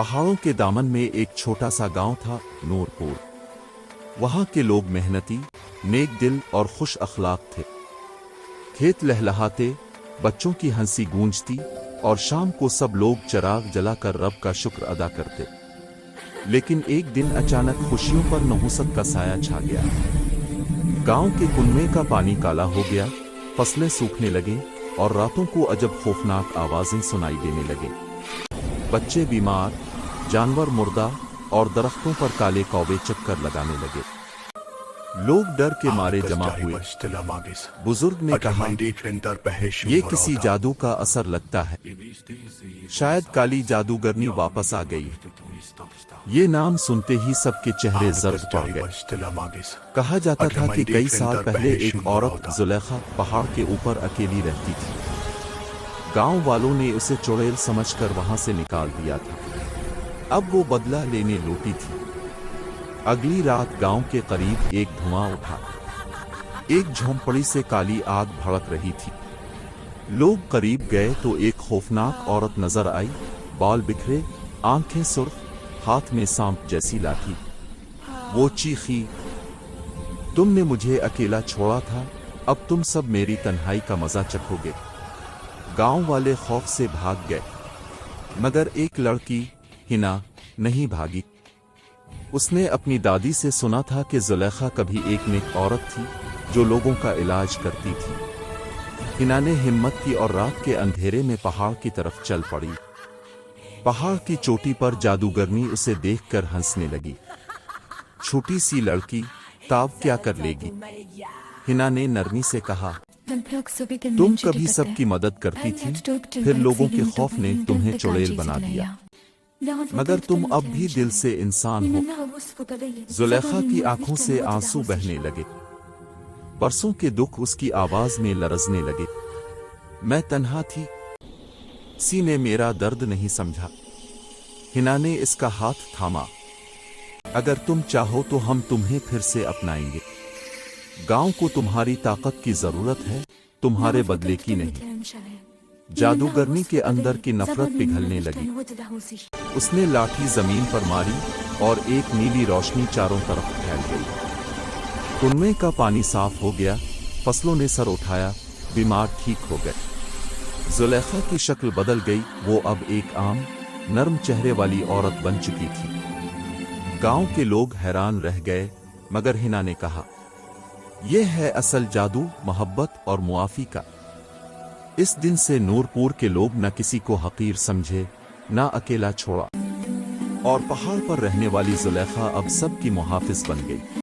पहाड़ों के दामन में एक छोटा सा गांव था, नूरपुर। वहां के लोग मेहनती, नेक दिल और खुश अखलाक थे। खेत लहलहाते, बच्चों की हंसी गूंजती और शाम को सब लोग चिराग जलाकर रब का शुक्र अदा करते। लेकिन एक दिन अचानक खुशियों पर नहुसत का साया छा गया। गांव के कुनबे का पानी काला हो गया, फसलें सूखने लगे और रातों को अजब खौफनाक आवाजें सुनाई देने लगे। बच्चे बीमार, जानवर मुर्दा और दरख्तों पर काले कौवे चक्कर लगाने लगे। लोग डर के मारे जमा हुए। बुजुर्ग ने कहा, ये किसी जादू का असर लगता है। शायद काली जादूगरनी वापस आ गई। ये नाम सुनते ही सबके चेहरे जर्द पड़ गए। कहा जाता था कि कई साल पहले एक औरत जुलेखा पहाड़ के ऊपर अकेली रहती थी। गांव वालों ने उसे चुड़ैल समझकर वहां से निकाल दिया था। अब वो बदला लेने लौटी थी। अगली रात गांव के करीब एक धुआं उठा। एक झोंपड़ी से काली आग भड़क रही थी। लोग करीब गए तो एक खौफनाक औरत नजर आई। बाल बिखरे, आंखें सुर्ख, हाथ में सांप जैसी लाठी। वो चीखी, तुमने मुझे अकेला छोड़ा था, अब तुम सब मेरी तन्हाई का मजा चखोगे। गांव वाले खौफ से भाग गए, मगर एक लड़की, हिना, नहीं भागी। उसने अपनी दादी से सुना था कि जुलेखा कभी एक नेक औरत थी जो लोगों का इलाज करती थी। हिना ने हिम्मत की और रात के अंधेरे में पहाड़ की तरफ चल पड़ी। पहाड़ की चोटी पर जादूगरनी उसे देखकर हंसने लगी। छोटी सी लड़की, ताब क्या कर लेगी? हिना ने नरमी से कहा, तुम कभी सबकी मदद करती थी, फिर लोगों के खौफ ने तुम्हें चुड़ैल बना दिया, मगर तुम अब भी दिल से इंसान हो। जुलेखा की आंखों से आंसू बहने लगे। बरसों के दुख उसकी आवाज में लरजने लगे। मैं तन्हा थी, किसी ने मेरा दर्द नहीं समझा। हिना ने इसका हाथ थामा। अगर तुम चाहो तो हम तुम्हें फिर से अपनाएंगे। गांव को तुम्हारी ताकत की जरूरत है, तुम्हारे बदले की नहीं। जादूगरनी के अंदर की नफरत पिघलने लगी। उसने लाठी जमीन पर मारी और एक नीली रोशनी चारों तरफ फैल गई। कुनबे का पानी साफ हो गया, फसलों ने सर उठाया, बीमार ठीक हो गए। जुलेखा की शक्ल बदल गई। वो अब एक आम, नर्म चेहरे वाली औरत बन चुकी थी। गांव के लोग हैरान रह गए, मगर हिना ने कहा, यह है असल जादू, मोहब्बत और मुआफी का। इस दिन से नूरपुर के लोग न किसी को हकीर समझे, न अकेला छोड़ा, और पहाड़ पर रहने वाली जुलेखा अब सबकी मुहाफिज बन गई।